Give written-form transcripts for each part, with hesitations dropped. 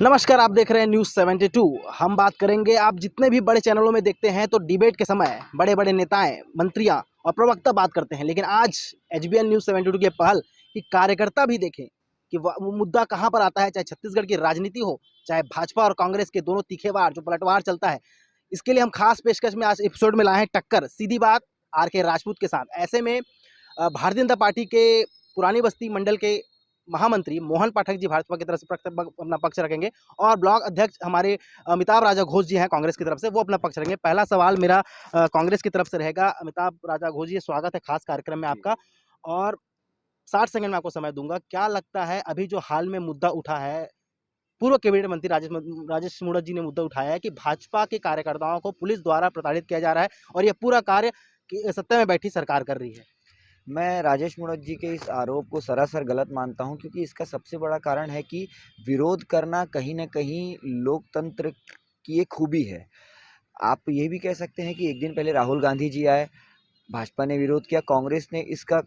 नमस्कार, आप देख रहे हैं न्यूज़ 72। हम बात करेंगे, आप जितने भी बड़े चैनलों में देखते हैं तो डिबेट के समय बड़े बड़े नेताएं, मंत्रियां और प्रवक्ता बात करते हैं, लेकिन आज एचबीएन न्यूज़ 72 की पहल कि कार्यकर्ता भी देखें कि वो मुद्दा कहां पर आता है। चाहे छत्तीसगढ़ की राजनीति हो, चाहे भाजपा और कांग्रेस के दोनों तीखेवार जो पलटवार चलता है, इसके लिए हम खास पेशकश में आज एपिसोड में लाए हैं टक्कर सीधी बात आर के राजपूत के साथ। ऐसे में भारतीय जनता पार्टी के पुरानी बस्ती मंडल के महामंत्री मोहन पाठक जी भाजपा की तरफ से अपना पक्ष रखेंगे और ब्लॉक अध्यक्ष हमारे अमिताभ राजा घोष जी हैं कांग्रेस की तरफ से, वो अपना पक्ष रखेंगे। पहला सवाल मेरा कांग्रेस की तरफ से रहेगा। अमिताभ राजा घोष जी, स्वागत है खास कार्यक्रम में आपका, और 60 सेकंड में आपको समय दूंगा। क्या लगता है अभी जो हाल में मुद्दा उठा है, पूर्व कैबिनेट मंत्री राजेश मूणत जी ने मुद्दा उठाया है कि भाजपा के कार्यकर्ताओं को पुलिस द्वारा प्रताड़ित किया जा रहा है और यह पूरा कार्य सत्ता में बैठी सरकार कर रही है। मैं राजेश मूणत जी के इस आरोप को सरासर गलत मानता हूं, क्योंकि इसका सबसे बड़ा कारण है कि विरोध करना कहीं न कहीं लोकतंत्र की एक खूबी है। आप ये भी कह सकते हैं कि एक दिन पहले राहुल गांधी जी आए, भाजपा ने विरोध किया, कांग्रेस ने इसका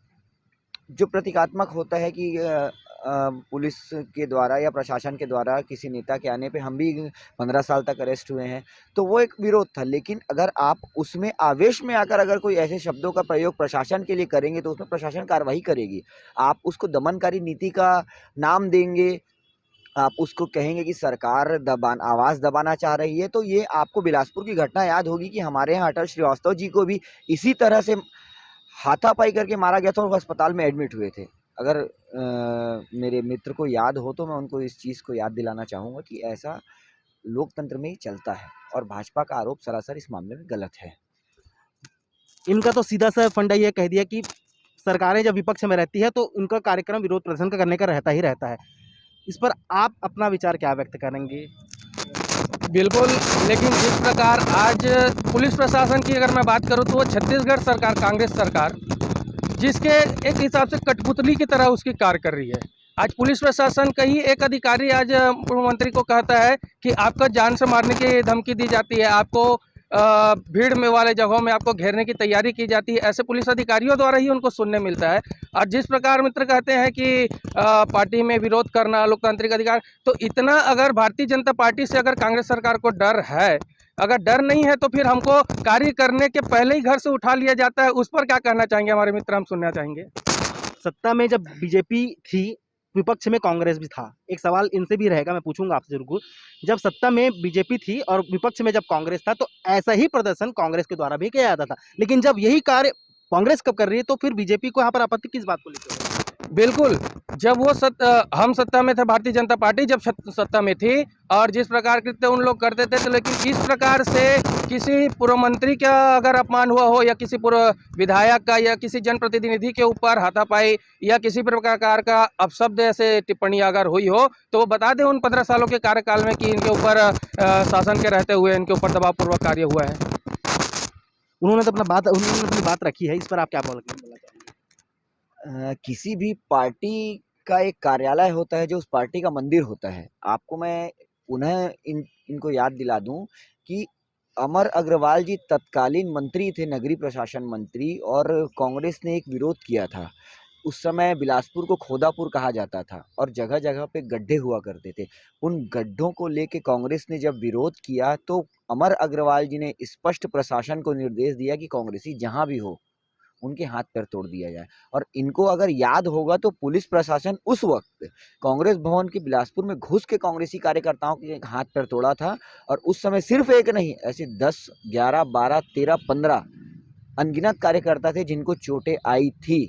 जो प्रतीकात्मक होता है कि पुलिस के द्वारा या प्रशासन के द्वारा किसी नेता के आने पे हम भी 15 साल तक अरेस्ट हुए हैं, तो वो एक विरोध था। लेकिन अगर आप उसमें आवेश में आकर अगर कोई ऐसे शब्दों का प्रयोग प्रशासन के लिए करेंगे तो उसमें प्रशासन कार्रवाई करेगी। आप उसको दमनकारी नीति का नाम देंगे, आप उसको कहेंगे कि सरकार आवाज़ दबाना चाह रही है, तो ये आपको बिलासपुर की घटना याद होगी कि हमारे यहाँ अटल श्रीवास्तव जी को भी इसी तरह से हाथापाई करके मारा गया था और वो अस्पताल में एडमिट हुए थे। अगर मेरे मित्र को याद हो तो मैं उनको इस चीज़ को याद दिलाना चाहूँगा कि ऐसा लोकतंत्र में ही चलता है और भाजपा का आरोप सरासर इस मामले में गलत है। इनका तो सीधा सा फंडा ये कह दिया कि सरकारें जब विपक्ष में रहती है तो उनका कार्यक्रम विरोध प्रदर्शन का करने का रहता ही रहता है। इस पर आप अपना विचार क्या व्यक्त करेंगे? बिल्कुल, लेकिन जिस प्रकार आज पुलिस प्रशासन की अगर मैं बात करूं तो वो छत्तीसगढ़ सरकार, कांग्रेस सरकार, जिसके एक हिसाब से कठपुतली की तरह उसकी कार्य कर रही है। आज पुलिस प्रशासन का ही एक अधिकारी आज पूर्व मंत्री को कहता है कि आपका जान से मारने की धमकी दी जाती है, आपको भीड़ में वाले जगहों में आपको घेरने की तैयारी की जाती है। ऐसे पुलिस अधिकारियों द्वारा ही उनको सुनने मिलता है। और जिस प्रकार मित्र कहते हैं कि पार्टी में विरोध करना लोकतांत्रिक अधिकार, तो इतना अगर भारतीय जनता पार्टी से अगर कांग्रेस सरकार को डर है, अगर डर नहीं है तो फिर हमको कार्य करने के पहले ही घर से उठा लिया जाता है। उस पर क्या कहना चाहेंगे हमारे मित्र, हम सुनना चाहेंगे। सत्ता में जब बीजेपी थी, विपक्ष में कांग्रेस भी था। एक सवाल इनसे भी रहेगा, मैं पूछूंगा आपसे जरूर। जब सत्ता में बीजेपी थी और विपक्ष में जब कांग्रेस था, तो ऐसा ही प्रदर्शन कांग्रेस के द्वारा भी किया जाता था, लेकिन जब यही कार्य कांग्रेस कब कर रही है तो फिर बीजेपी को यहाँ पर आपत्ति किस बात को लेकर? बिल्कुल, जब वो हम सत्ता में थे, भारतीय जनता पार्टी जब सत्ता में थी और जिस प्रकार कृत्य उन लोग करते थे, तो लेकिन इस प्रकार से किसी पूर्व मंत्री का अगर अपमान हुआ हो या किसी पूर्व विधायक का या किसी जनप्रतिनिधि के ऊपर हाथापाई या किसी प्रकार का अपशब्द ऐसे टिप्पणी अगर हुई हो, तो वो बता दें उन 15 सालों के कार्यकाल में कि इनके ऊपर शासन के रहते हुए इनके ऊपर दबावपूर्वक कार्य हुआ है। उन्होंने अपनी बात रखी है, इस पर आप क्या बोलना चाहेंगे? किसी भी पार्टी का एक कार्यालय होता है जो उस पार्टी का मंदिर होता है। आपको मैं पुनः इनको याद दिला दूं कि अमर अग्रवाल जी तत्कालीन मंत्री थे, नगरीय प्रशासन मंत्री, और कांग्रेस ने एक विरोध किया था। उस समय बिलासपुर को खोदापुर कहा जाता था और जगह जगह पे गड्ढे हुआ करते थे। उन गड्ढों को लेके कांग्रेस ने जब विरोध किया तो अमर अग्रवाल जी ने स्पष्ट प्रशासन को निर्देश दिया कि कांग्रेसी जहां भी हो उनके हाथ पैर तोड़ दिया जाए। और इनको अगर याद होगा तो पुलिस प्रशासन उस वक्त कांग्रेस भवन के बिलासपुर में घुस के कांग्रेसी कार्यकर्ताओं के हाथ पैर तोड़ा था। और उस समय सिर्फ एक नहीं, ऐसे 10, 11, 12, 13, 15 अनगिनत कार्यकर्ता थे जिनको चोटें आई थी।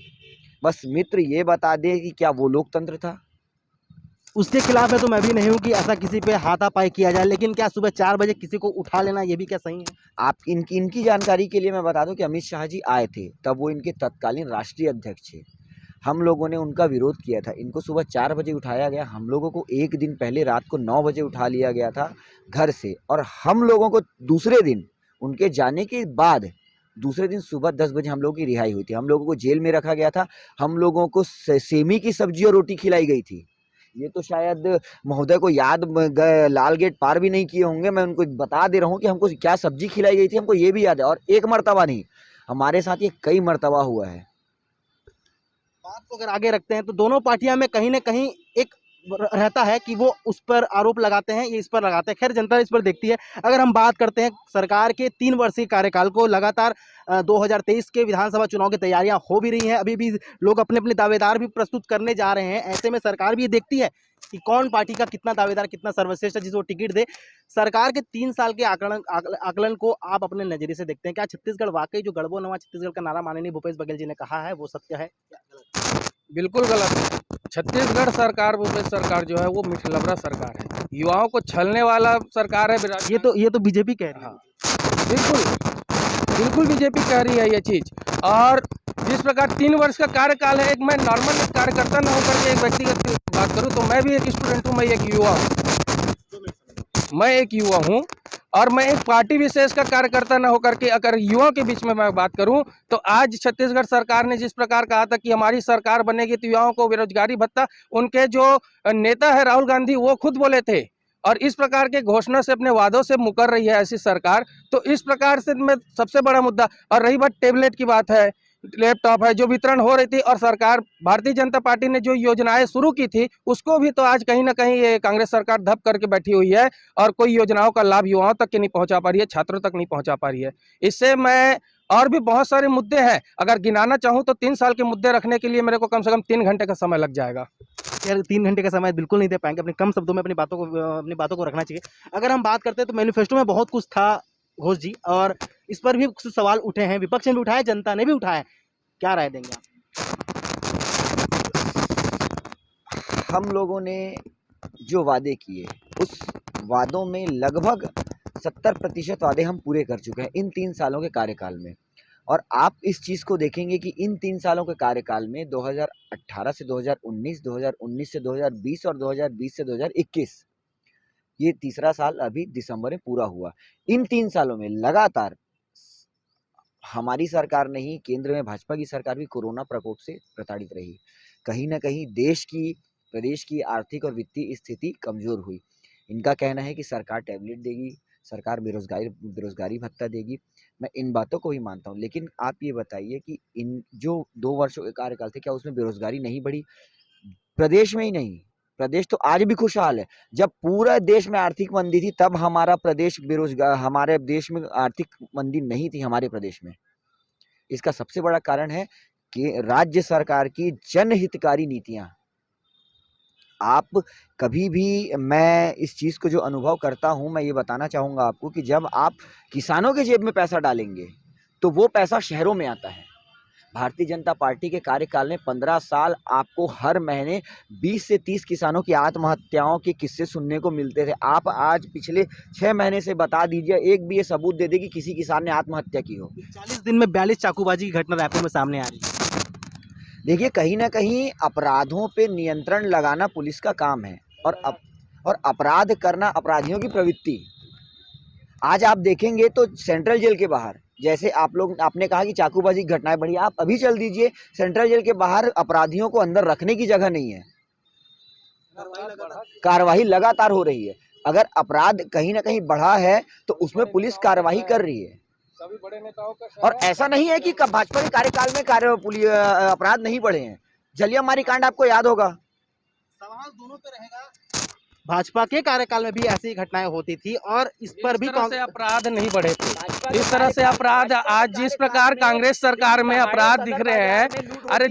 बस मित्र ये बता दे कि क्या वो लोकतंत्र था? उसके खिलाफ है तो मैं भी नहीं हूँ कि ऐसा किसी पे हाथापाई किया जाए, लेकिन क्या सुबह 4 बजे किसी को उठा लेना ये भी क्या सही है? आप इनकी जानकारी के लिए मैं बता दूं कि अमित शाह जी आए थे, तब वो इनके तत्कालीन राष्ट्रीय अध्यक्ष थे। हम लोगों ने उनका विरोध किया था। इनको सुबह 4 बजे उठाया गया, हम लोगों को एक दिन पहले रात को 9 बजे उठा लिया गया था घर से, और हम लोगों को दूसरे दिन उनके जाने के बाद दूसरे दिन सुबह 10 बजे हम लोगों की रिहाई हुई थी। हम लोगों को जेल में रखा गया था, हम लोगों को सेमी की सब्जी और रोटी खिलाई गई थी। ये तो शायद महोदय को याद लाल गेट पार भी नहीं किए होंगे। मैं उनको बता दे रहा हूँ कि हमको क्या सब्जी खिलाई गई थी, हमको ये भी याद है। और एक मर्तबा नहीं, हमारे साथ ये कई मर्तबा हुआ है। बात को अगर आगे रखते हैं तो दोनों पार्टियां में कहीं ना कहीं एक रहता है कि वो उस पर आरोप लगाते हैं, ये इस पर लगाते हैं। खैर, जनता इस पर देखती है। अगर हम बात करते हैं सरकार के 3 वर्षीय कार्यकाल को, लगातार 2023 के विधानसभा चुनाव की तैयारियां हो भी रही हैं, अभी भी लोग अपने अपने दावेदार भी प्रस्तुत करने जा रहे हैं। ऐसे में सरकार भी ये देखती है कि कौन पार्टी का कितना दावेदार, कितना सर्वश्रेष्ठ है, जिसको टिकट दे। सरकार के 3 साल के आकलन को आप अपने नजरिए से देखते हैं। क्या छत्तीसगढ़ वाकई जो गढ़बो नवा छत्तीसगढ़ का नारा माननीय भूपेश बघेल जी ने कहा है वो सत्य है या गलत? बिल्कुल गलत है। छत्तीसगढ़ सरकार, भूपेश सरकार जो है वो मिठलबरा सरकार है, युवाओं को छलने वाला सरकार है। ये तो बीजेपी कह रही है। हाँ, बिल्कुल बिल्कुल बीजेपी कह रही है ये चीज़। और जिस प्रकार 3 वर्ष का कार्यकाल है, एक मैं नॉर्मल कार्यकर्ता न होकर के एक व्यक्तिगत बात करूं तो मैं भी एक स्टूडेंट हूं, मैं एक युवा हूं और मैं एक पार्टी विशेष का कार्यकर्ता न होकर के अगर युवाओं के बीच में मैं बात करूं तो आज छत्तीसगढ़ सरकार ने जिस प्रकार कहा था कि हमारी सरकार बनेगी तो युवाओं को बेरोजगारी भत्ता, उनके जो नेता है राहुल गांधी वो खुद बोले थे और इस प्रकार के घोषणा से, अपने वादों से मुकर रही है ऐसी सरकार। तो इस प्रकार से मैं सबसे बड़ा मुद्दा, और रही बात टेबलेट की बात है, लैपटॉप है जो वितरण हो रही थी और सरकार भारतीय जनता पार्टी ने जो योजनाएं शुरू की थी उसको भी तो आज कहीं ना कहीं ये कांग्रेस सरकार धप करके बैठी हुई है और कोई योजनाओं का लाभ युवाओं तक के नहीं पहुंचा पा रही है, छात्रों तक नहीं पहुंचा पा रही है। इससे मैं, और भी बहुत सारे मुद्दे हैं, अगर गिनाना चाहूँ तो 3 साल के मुद्दे रखने के लिए मेरे को कम से कम 3 घंटे का समय लग जाएगा। यार 3 घंटे का समय बिल्कुल नहीं दे पाएंगे, अपने कम शब्दों में अपनी बातों को रखना चाहिए। अगर हम बात करते हैं तो मैनिफेस्टो में बहुत कुछ था घोष जी, और इस पर भी कुछ सवाल उठे हैं, विपक्ष ने भी उठाए, जनता ने भी उठाए। क्या राय देंगे आप? हम लोगों ने जो वादे किए उस वादों में लगभग 70% वादे हम पूरे कर चुके हैं इन 3 सालों के कार्यकाल में। और आप इस चीज़ को देखेंगे कि इन 3 सालों के कार्यकाल में 2018 से 2019, 2019 से 2020 और 2020 से 2021, ये तीसरा साल अभी दिसंबर में पूरा हुआ। इन 3 सालों में लगातार हमारी सरकार नहीं, केंद्र में भाजपा की सरकार भी कोरोना प्रकोप से प्रताड़ित रही। कहीं ना कहीं प्रदेश की आर्थिक और वित्तीय स्थिति कमजोर हुई। इनका कहना है कि सरकार टैबलेट देगी, सरकार बेरोजगारी भत्ता देगी। मैं इन बातों को ही मानता हूं, लेकिन आप ये बताइए कि इन जो 2 वर्षों के कार्यकाल थे, क्या उसमें बेरोजगारी नहीं बढ़ी? प्रदेश में ही नहीं, प्रदेश तो आज भी खुशहाल है। जब पूरा देश में आर्थिक मंदी थी तब हमारा प्रदेश बेरोजगार, हमारे देश में आर्थिक मंदी नहीं थी हमारे प्रदेश में। इसका सबसे बड़ा कारण है कि राज्य सरकार की जनहितकारी नीतियां। आप कभी भी, मैं इस चीज़ को जो अनुभव करता हूं, मैं ये बताना चाहूँगा आपको कि जब आप किसानों के जेब में पैसा डालेंगे तो वो पैसा शहरों में आता है। भारतीय जनता पार्टी के कार्यकाल में 15 साल आपको हर महीने 20 से 30 किसानों की आत्महत्याओं के किस्से सुनने को मिलते थे। आप आज पिछले 6 महीने से बता दीजिए, एक भी ये सबूत दे दे कि किसी किसान ने आत्महत्या की हो। 40 दिन में 42 चाकूबाजी की घटना रायपुर में सामने आ रही है। देखिए, कहीं ना कहीं अपराधों पे नियंत्रण लगाना पुलिस का काम है और अपराध करना अपराधियों की प्रवृत्ति। आज आप देखेंगे तो सेंट्रल जेल के बाहर, जैसे आपने कहा कि चाकूबाजी की घटनाएं बढ़ी, आप अभी चल दीजिए, सेंट्रल जेल के बाहर अपराधियों को अंदर रखने की जगह नहीं है। कार्रवाई लगातार हो रही है। अगर अपराध कहीं ना कहीं बढ़ा है तो उसमें पुलिस कार्रवाई कर रही है। सभी बड़े नेताओं का, और ऐसा नहीं है कि भाजपा के कार्यकाल में अपराध नहीं बढ़े हैं। जलियांवाला कांड आपको याद होगा। सवाल दोनों पे रहेगा, भाजपा के कार्यकाल में भी ऐसी घटनाएं होती थी और इस पर भी से अपराध नहीं बढ़े थे। इस तरह से अपराध आज जिस प्रकार कांग्रेस सरकार में अपराध दिख रहे हैं, अरे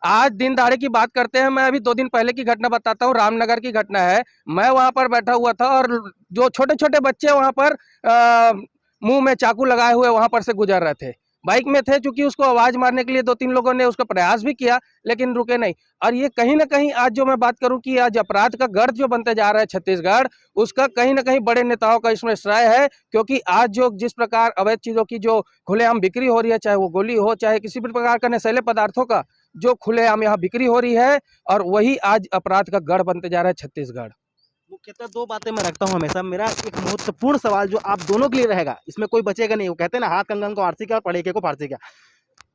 आज दिन दहाड़े की बात करते हैं। मैं अभी 2 दिन पहले की घटना बताता हूँ, रामनगर की घटना है। मैं वहां पर बैठा हुआ था और जो छोटे छोटे बच्चे वहां पर मुंह में चाकू लगाए हुए वहां पर से गुजर रहे थे, बाइक में थे। चूंकि उसको आवाज मारने के लिए 2-3 लोगों ने उसका प्रयास भी किया लेकिन रुके नहीं। और ये कहीं ना कहीं आज जो मैं बात करूं कि आज अपराध का गढ़ जो बनते जा रहा है छत्तीसगढ़, उसका कहीं ना कहीं बड़े नेताओं का इसमें श्रेय है। क्योंकि आज जो जिस प्रकार अवैध चीजों की जो खुलेआम बिक्री हो रही है, चाहे वो गोली हो, चाहे किसी भी प्रकार का नशीले पदार्थों का जो खुलेआम यहाँ बिक्री हो रही है, और वही आज अपराध का गढ़ बनते जा रहा है छत्तीसगढ़। मुख्यतः 2 बातें मैं रखता हूं हमेशा। मेरा एक महत्वपूर्ण सवाल जो आप दोनों के लिए रहेगा, इसमें कोई बचेगा नहीं। वो कहते हैं ना, हाथ कंगन को आरसी क्या और पढ़े को फारसी क्या।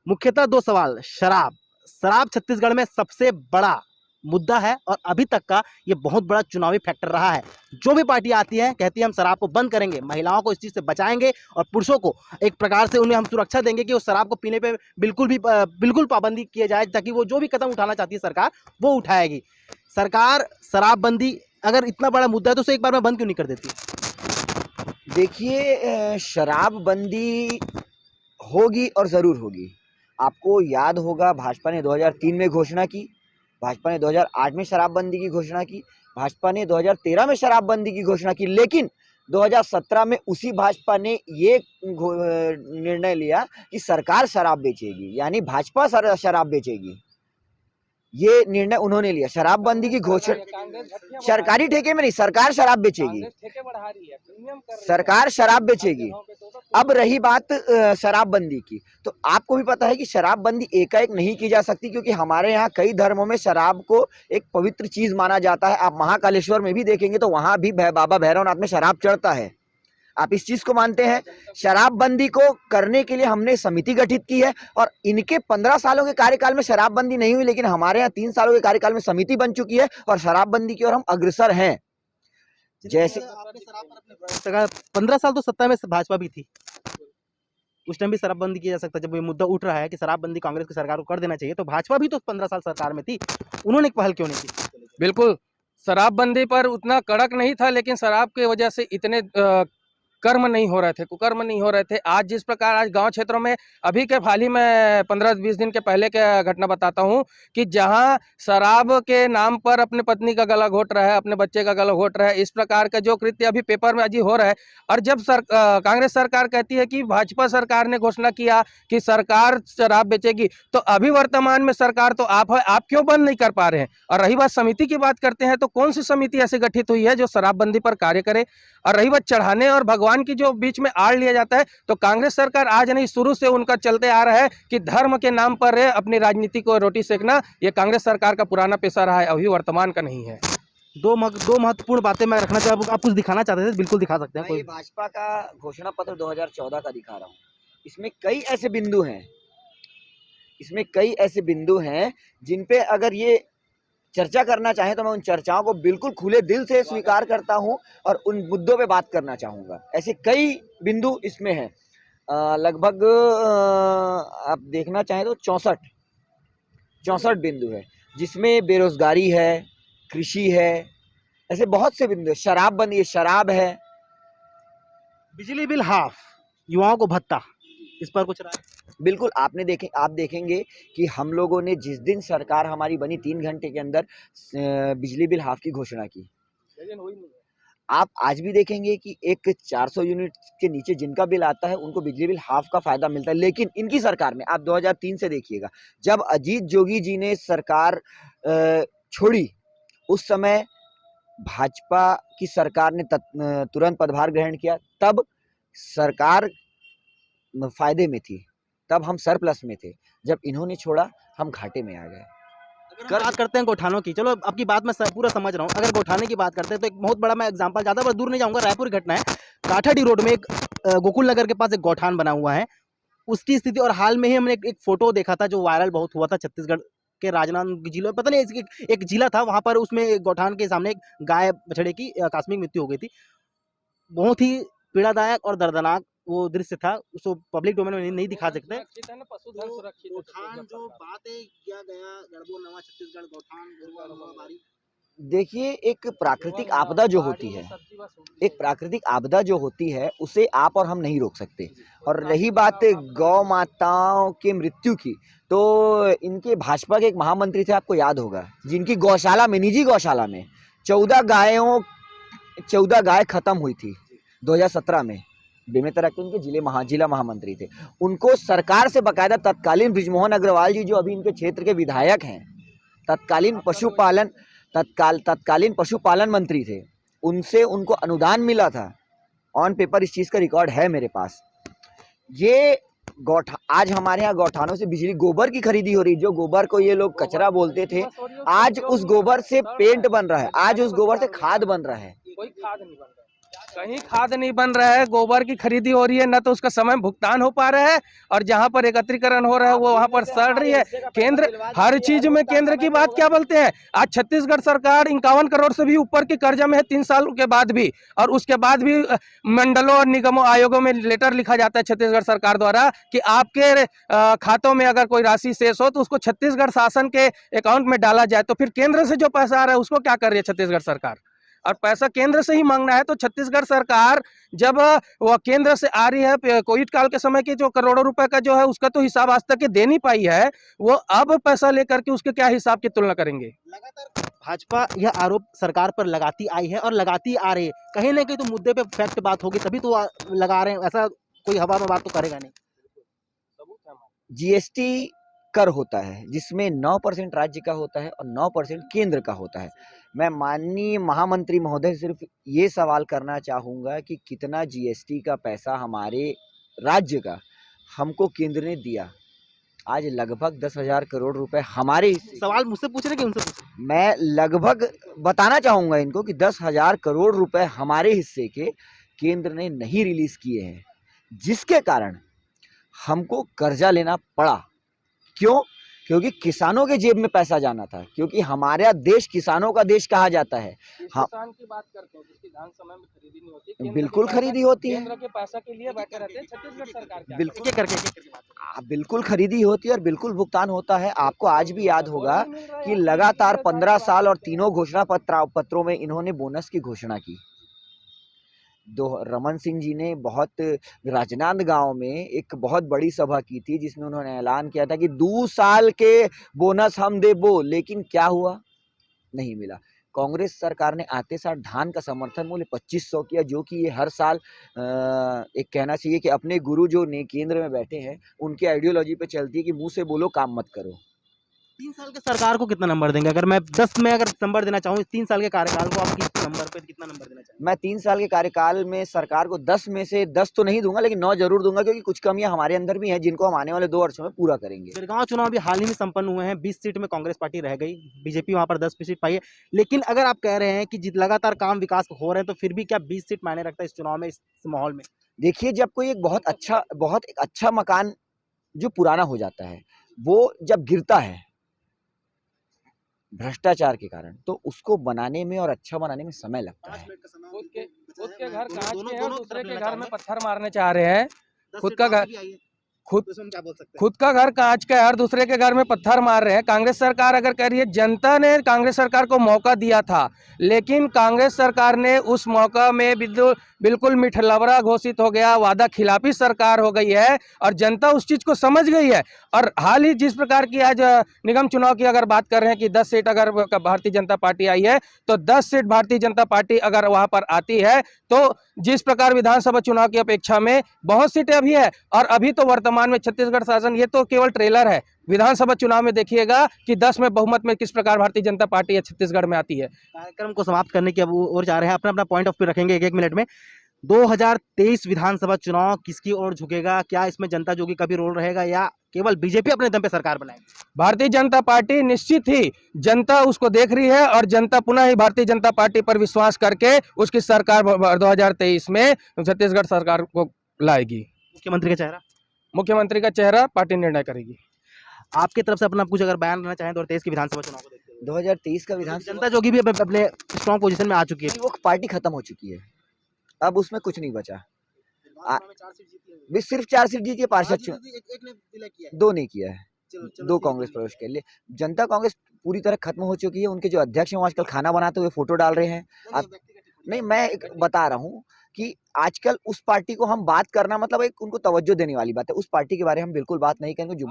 मुख्यतः 2 सवाल। शराब छत्तीसगढ़ में सबसे बड़ा मुद्दा है और अभी तक का ये बहुत बड़ा चुनावी फैक्टर रहा है। जो भी पार्टी आती है कहती है हम शराब को बंद करेंगे, महिलाओं को इस चीज़ से बचाएंगे और पुरुषों को एक प्रकार से उन्हें हम सुरक्षा देंगे कि वो शराब को पीने पे बिल्कुल पाबंदी किया जाए, ताकि वो जो भी कदम उठाना चाहती है सरकार वो उठाएगी। सरकार शराबबंदी अगर इतना बड़ा मुद्दा है तो उसे एक बार में बंद क्यों नहीं कर देती? देखिए, शराबबंदी होगी और ज़रूर होगी। आपको याद होगा भाजपा ने 2003 में घोषणा की, भाजपा ने 2008 में शराबबंदी की घोषणा की, भाजपा ने 2013 में शराबबंदी की घोषणा की, लेकिन 2017 में उसी भाजपा ने ये निर्णय लिया कि सरकार शराब बेचेगी, यानी भाजपा शराब बेचेगी। ये निर्णय उन्होंने लिया। शराबबंदी की घोषणा सरकारी ठेके में नहीं, सरकार शराब बेचेगी, सरकार शराब बेचेगी। अब रही बात शराबबंदी की, तो आपको भी पता है कि शराबबंदी एकाएक नहीं की जा सकती, क्योंकि हमारे यहाँ कई धर्मों में शराब को एक पवित्र चीज माना जाता है। आप महाकालेश्वर में भी देखेंगे तो वहां भी बाबा भैरवनाथ में शराब चढ़ता है। आप इस चीज को मानते हैं? शराबबंदी को करने के लिए हमने समिति गठित की है और इनके 15 सालों के कार्यकाल में शराबबंदी नहीं हुई, लेकिन हमारे यहाँ 3 सालों के कार्यकाल में समिति बन चुकी है और शराबबंदी की ओर हम अग्रसर हैं। जैसे 15 साल तो सत्ता में भाजपा भी थी, उस टाइम भी शराबबंदी किया जा सकता। जब ये मुद्दा उठ रहा है कि शराबबंदी कांग्रेस की सरकार को कर देना चाहिए, तो भाजपा भी तो 15 साल सरकार में थी, उन्होंने पहल क्यों नहीं की? बिल्कुल, शराबबंदी पर उतना कड़क नहीं था, लेकिन शराब की वजह से इतने कर्म नहीं हो रहे थे, कुकर्म नहीं हो रहे थे। आज जिस प्रकार आज गांव क्षेत्रों में अभी के हाल ही में 15-20 दिन के पहले का घटना बताता हूं कि जहां शराब के नाम पर अपने पत्नी का गला घोट रहा है, अपने बच्चे का गला घोट रहा है, इस प्रकार का जो कृत्य अभी पेपर में अजी हो रहा है। और जब कांग्रेस सरकार कहती है कि भाजपा सरकार ने घोषणा किया कि सरकार शराब बेचेगी, तो अभी वर्तमान में सरकार तो आप है, आप क्यों बंद नहीं कर पा रहे हैं? और रही बात समिति की बात करते हैं, तो कौन सी समिति ऐसे गठित हुई है जो शराबबंदी पर कार्य करे? और रही बात चढ़ाने और भगवान की जो बीच में आड़ लिया जाता है, तो कांग्रेस सरकार आज नहीं, शुरू से उनका चलते आ रहा है कि धर्म के नाम पर अपनी राजनीति को रोटी सेकना, ये कांग्रेस सरकार का पुराना पेशा रहा है, अभी वर्तमान का नहीं है। दो महत्वपूर्ण बातें मैं रखना चाहूँ। आप कुछ दिखाना चाहते थे, बिल्कुल दिखा सकते हैं। मैं ये भाजपा का घोषणा पत्र 2014 का दिखा रहा हूँ। इसमें कई ऐसे बिंदु हैं, इसमें कई ऐसे बिंदु हैं जिन पे अगर ये चर्चा करना चाहें तो मैं उन चर्चाओं को बिल्कुल खुले दिल से स्वीकार करता हूं और उन मुद्दों पे बात करना चाहूँगा। ऐसे कई बिंदु इसमें हैं, लगभग आप देखना चाहें तो 64 बिंदु है, जिसमें बेरोजगारी है, कृषि है, ऐसे बहुत से बिंदु है। शराबबंदी, शराब है, बिजली बिल हाफ, युवाओं को भत्ता, इस पर कुछ राय? बिल्कुल, आप देखेंगे कि हम लोगों ने जिस दिन सरकार हमारी बनी 3 घंटे के अंदर बिजली बिल हाफ की घोषणा की। आप आज भी देखेंगे कि एक 400 यूनिट के नीचे जिनका बिल आता है उनको बिजली बिल हाफ का फायदा मिलता है। लेकिन इनकी सरकार में आप 2003 से देखिएगा, जब अजीत जोगी जी ने सरकार छोड़ी, उस समय भाजपा की सरकार ने तुरंत पदभार ग्रहण किया, तब सरकार फायदे में थी, तब हम सरप्लस में थे। जब इन्होंने छोड़ा, हम घाटे में आ गए। अगर बात करते हैं गौठानों की, चलो आपकी बात मैं पूरा समझ रहा हूँ। अगर गौठाने की बात करते हैं तो एक बहुत बड़ा मैं एग्जांपल, ज़्यादा बस दूर नहीं जाऊँगा, रायपुर घटना है। काठाडी रोड में एक गोकुल नगर के पास एक गौठान बना हुआ है, उसकी स्थिति। और हाल में ही हमने एक फोटो देखा था जो वायरल बहुत हुआ था, छत्तीसगढ़ के राजनांदगांव जिले में, पता नहीं एक जिला था, वहाँ पर उसमें गौठान के सामने एक गाय बछड़े की आकस्मिक मृत्यु हो गई थी। बहुत ही पीड़ादायक और दर्दनाक वो दृश्य था, उसको पब्लिक डोमेन में नहीं दिखा सकते। गौठान जो बातें किया गया, गढ़बो नवा छत्तीसगढ़ गौठान, देखिए, एक प्राकृतिक आपदा जो होती है, एक प्राकृतिक आपदा जो होती है, उसे आप और हम नहीं रोक सकते। और रही बात गौ माताओं के मृत्यु की, तो इनके भाजपा के एक महामंत्री थे, आपको याद होगा, जिनकी गौशाला में, निजी गौशाला में 14 गाय खत्म हुई थी 2017 में। बेमेतरा के उनके जिला महामंत्री थे। उनको सरकार से बकायदा तत्कालीन बृजमोहन अग्रवाल जी, जो अभी इनके क्षेत्र के विधायक हैं, तत्कालीन पशुपालन मंत्री थे, उनसे उनको अनुदान मिला था। ऑन पेपर इस चीज़ का रिकॉर्ड है मेरे पास। ये आज हमारे यहाँ गौठानों से बिजली, गोबर की खरीदी हो रही, जो गोबर को ये लोग कचरा बोलते थे, आज उस गोबर से पेंट बन रहा है, आज उस गोबर से खाद बन रहा है। कोई खाद नहीं बन रहा। कहीं खाद नहीं बन रहा है, गोबर की खरीदी हो रही है, न तो उसका समय भुगतान हो पा रहा है, और जहां पर एकत्रीकरण हो रहा है वो वहां पर सड़ रही है। केंद्र हर चीज में केंद्र की बात क्या बोलते हैं। आज छत्तीसगढ़ सरकार 51 करोड़ से भी ऊपर के कर्जा में है 3 साल के बाद भी, और उसके बाद भी मंडलों और निगमों आयोगों में लेटर लिखा जाता है छत्तीसगढ़ सरकार द्वारा कि आपके खातों में अगर कोई राशि शेष हो तो उसको छत्तीसगढ़ शासन के अकाउंट में डाला जाए। तो फिर केंद्र से जो पैसा आ रहा है उसको क्या कर रही है छत्तीसगढ़ सरकार, और पैसा केंद्र से ही मांगना है। तो छत्तीसगढ़ सरकार जब वह केंद्र से आ रही है, कोविड काल के समय के जो करोड़ों रुपए का जो है उसका तो हिसाब आज तक के दे नहीं पाई है, वो अब पैसा लेकर के उसके क्या हिसाब की तुलना करेंगे। लगातार भाजपा यह आरोप सरकार पर लगाती आई है और लगाती आ रही है। कहीं ना कहीं तो मुद्दे पे फैक्ट बात होगी तभी तो लगा रहे हैं, ऐसा कोई हवा में बात तो करेगा नहीं। जीएसटी कर होता है जिसमें 9% राज्य का होता है और 9% केंद्र का होता है। मैं माननीय महामंत्री महोदय से सिर्फ ये सवाल करना चाहूँगा कि कितना जीएसटी का पैसा हमारे राज्य का हमको केंद्र ने दिया। आज लगभग 10,000 करोड़ रुपए हमारे सवाल मुझसे पूछ रहे कि उनसे पूछ रहे? मैं लगभग बताना चाहूँगा इनको कि 10,000 करोड़ रुपए हमारे हिस्से के केंद्र ने नहीं रिलीज किए हैं, जिसके कारण हमको कर्जा लेना पड़ा। क्यों? क्योंकि किसानों के जेब में पैसा जाना था, क्योंकि हमारा देश किसानों का देश कहा जाता है। हाँ, किसान की बात करते हैं जिसकी धान समय में खरीदी नहीं होती, केंद्र बिल्कुल के पैसा- खरीदी होती है। केंद्र के पैसा के लिए बैठे रहते हैं छत्तीसगढ़ सरकार क्या बिल्कुल एक-एक करके बात करें। बिल्कुल खरीदी होती है और बिल्कुल भुगतान होता है। आपको आज भी याद होगा कि लगातार 15 साल और तीनों घोषणा पत्रों में इन्होंने बोनस की घोषणा की। रमन सिंह जी ने बहुत राजनांदगांव में एक बहुत बड़ी सभा की थी जिसमें उन्होंने ऐलान किया था कि 2 साल के बोनस हम देबो, लेकिन क्या हुआ? नहीं मिला। कांग्रेस सरकार ने आते साल धान का समर्थन मूल्य 2500 किया, जो कि ये हर साल एक कहना चाहिए कि अपने गुरु जो ने केंद्र में बैठे हैं उनकी आइडियोलॉजी पे चलती है कि मुंह से बोलो काम मत करो। 3 साल के सरकार को कितना नंबर देंगे? अगर मैं 10 में अगर नंबर देना चाहूँ, इस 3 साल के कार्यकाल को आप किस नंबर पे कितना नंबर देना चाहेंगे? मैं 3 साल के कार्यकाल में सरकार को 10 में से 10 तो नहीं दूंगा, लेकिन 9 जरूर दूंगा, क्योंकि कुछ कमियां हमारे अंदर भी हैं जिनको हम आने वाले 2 वर्षों में पूरा करेंगे। बिरगांव चुनाव भी हाल ही में संपन्न हुए हैं, 20 सीट में कांग्रेस पार्टी रह गई, बीजेपी वहां पर 10 सीट पाई है। लेकिन अगर आप कह रहे हैं कि लगातार काम विकास हो रहे हैं, तो फिर भी क्या 20 सीट मायने रखता है इस चुनाव में, इस माहौल में? देखिए, जब कोई एक बहुत एक अच्छा मकान जो पुराना हो जाता है, वो जब गिरता है भ्रष्टाचार के कारण, तो उसको बनाने में और अच्छा बनाने में समय लगता है। खुद के घर कांच के हैं और दूसरे के घर में पत्थर मारने चाह रहे हैं। खुद का घर खुद का घर कांच का है और दूसरे के घर में पत्थर मार रहे हैं। कांग्रेस सरकार अगर कह रही है, जनता ने कांग्रेस सरकार को मौका दिया था, लेकिन कांग्रेस सरकार ने उस मौका में बिल्कुल मिठलवरा घोषित हो गया, वादा खिलाफी सरकार हो गई है और जनता उस चीज को समझ गई है। और हाल ही जिस प्रकार की आज निगम चुनाव की अगर बात कर रहे हैं कि 10 सीट अगर भारतीय जनता पार्टी आई है, तो 10 सीट भारतीय जनता पार्टी अगर वहां पर आती है तो जिस प्रकार विधानसभा चुनाव की अपेक्षा में बहुत सीटें अभी है, और अभी तो वर्तमान में छत्तीसगढ़ शासन ये तो केवल ट्रेलर है। विधानसभा चुनाव में देखिएगा कि 10 में बहुमत में किस प्रकार भारतीय जनता पार्टी है छत्तीसगढ़ में आती है। कार्यक्रम को समाप्त करने की अब ओर जा रहे हैं, अपना अपना पॉइंट ऑफ व्यू रखेंगे एक मिनट में। 2023 विधानसभा चुनाव किसकी ओर झुकेगा? क्या इसमें जनता जोगी का भी रोल रहेगा या केवल बीजेपी अपने दम पे सरकार बनाएगी? भारतीय जनता पार्टी निश्चित ही जनता उसको देख रही है और जनता पुनः ही भारतीय जनता पार्टी पर विश्वास करके उसकी सरकार 2023 में छत्तीसगढ़ सरकार को लाएगी। मुख्यमंत्री का चेहरा पार्टी निर्णय करेगी। आपकी तरफ से अपना कुछ अगर बयान रहना चाहें तो 2023 की विधानसभा चुनाव को देखते हुए। 2023 का विधानसभा जनता जोगी भी अपने स्ट्रॉन्ग पोजीशन में आ चुकी है। वो पार्टी खत्म हो चुकी है, अब उसमें कुछ नहीं बचा। सिर्फ 4 सीट जीती है, पार्षद 2 नहीं किया है, 2 कांग्रेस प्रवेश के लिए। जनता कांग्रेस पूरी तरह खत्म हो चुकी है। उनके जो अध्यक्ष हैं वो आजकल खाना बनाते हुए फोटो डाल रहे हैं। नहीं, मैं एक बता रहा हूँ कि आजकल उस पार्टी को हम बात करना मतलब एक उनको तवज्जो देने वाली बात है। उस पार्टी के बारे में हम बिल्कुल बात नहीं करेंगे। जो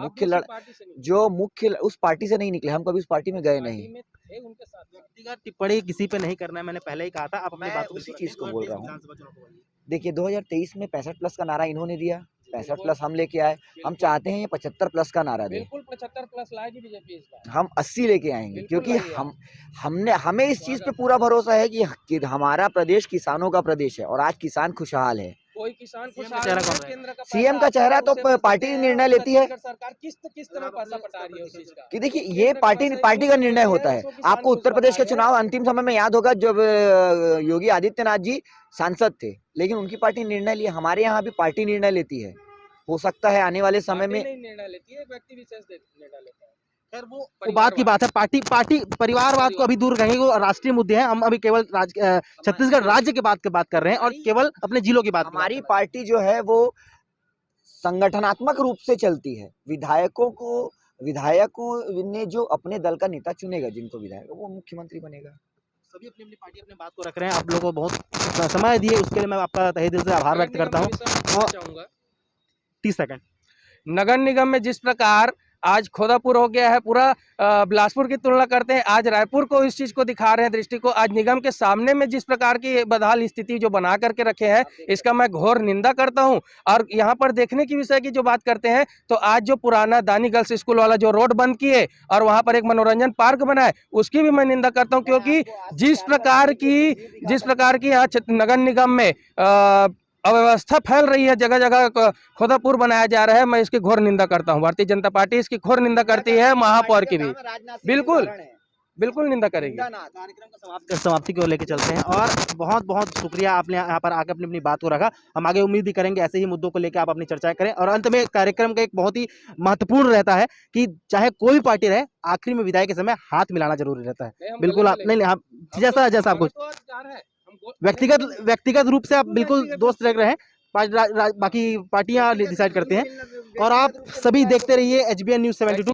मुख्य उस पार्टी से नहीं निकले, हम कभी उस पार्टी में गए नहीं। व्यक्तिगत टिप्पणी किसी पे नहीं करना है, मैंने पहले ही कहा था। आप अपनी बात उसी चीज को बोल रहा हूँ। देखिए, 2023 में 65+ का नारा इन्होंने दिया, 65+ हम लेके आए। हम चाहते हैं ये 75+ का नारा दे। बिल्कुल 75+ लाएगी बीजेपी इस बार। हम 80 लेके आएंगे, क्योंकि हमें इस चीज पे पूरा भरोसा है कि हमारा प्रदेश किसानों का प्रदेश है और आज किसान खुशहाल है। कोई किसान CM का चेहरा कौन है? केंद्र का सीएम का चेहरा तो पार्टी निर्णय लेती है सरकार किस तरह पैसा पटा रही है उस चीज का। कि देखिए ये पार्टी का निर्णय होता है। आपको उत्तर प्रदेश के चुनाव अंतिम समय में याद होगा जब योगी आदित्यनाथ जी सांसद थे, लेकिन उनकी पार्टी निर्णय लिए। हमारे यहाँ भी पार्टी निर्णय लेती है। हो सकता है आने वाले समय में निर्णय लेती है, व्यक्ति विशेष निर्णय लेता है। खैर वो बात की बात है। पार्टी परिवारवाद को अभी दूर रहेंगे, वो राष्ट्रीय मुद्दे हैं। हम अभी केवल छत्तीसगढ़ राज्य की बात कर रहे हैं और केवल अपने जिलों की बात। हमारी पार्टी जो है वो संगठनात्मक रूप से चलती है। विधायकों ने जो अपने दल का नेता चुनेगा, जिनको विधायक, वो मुख्यमंत्री बनेगा। सभी अपनी अपनी पार्टी अपने बात को रख रहे हैं। आप लोगों को बहुत समय दिए, उसके लिए मैं आपका तहे दिल से आभार व्यक्त करता हूँ। 30 सेकंड। नगर निगम में जिस प्रकार आज खोदापुर हो गया है, पूरा बिलासपुर की तुलना करते हैं, आज रायपुर को इस चीज को दिखा रहे हैं दृष्टि को। आज निगम के सामने में जिस प्रकार की बदहाल स्थिति जो बना करके रखे हैं, इसका मैं घोर निंदा करता हूं। और यहाँ पर देखने की विषय की जो बात करते हैं, तो आज जो पुराना दानी गर्ल्स स्कूल वाला जो रोड बंद किए और वहां पर एक मनोरंजन पार्क बनाए, उसकी भी मैं निंदा करता हूँ। क्योंकि जिस प्रकार की यहाँ नगर निगम में अव्यवस्था फैल रही है, जगह जगह खोदापुर बनाया जा रहा है, मैं इसकी घोर निंदा करता हूं। भारतीय जनता पार्टी इसकी घोर निंदा करती है, महापौर की भी बिल्कुल निंदा करेगी। कार्यक्रम का समाप्ति की ओर लेके चलते हैं और बहुत बहुत शुक्रिया, आपने यहाँ पर आकर अपनी बात को रखा। हम आगे उम्मीद ही करेंगे ऐसे ही मुद्दों को लेकर आप अपनी चर्चाएं करें। और अंत में कार्यक्रम का एक बहुत ही महत्वपूर्ण रहता है कि चाहे कोई भी पार्टी रहे, आखिरी में विदाई के समय हाथ मिलाना जरूरी रहता है। बिल्कुल आप नहीं, आप जैसा आप कुछ व्यक्तिगत रूप से आप बिल्कुल दोस्त रह रहे हैं, बाकी पार्टियां डिसाइड करती हैं। और आप सभी देखते रहिए HBN News 72।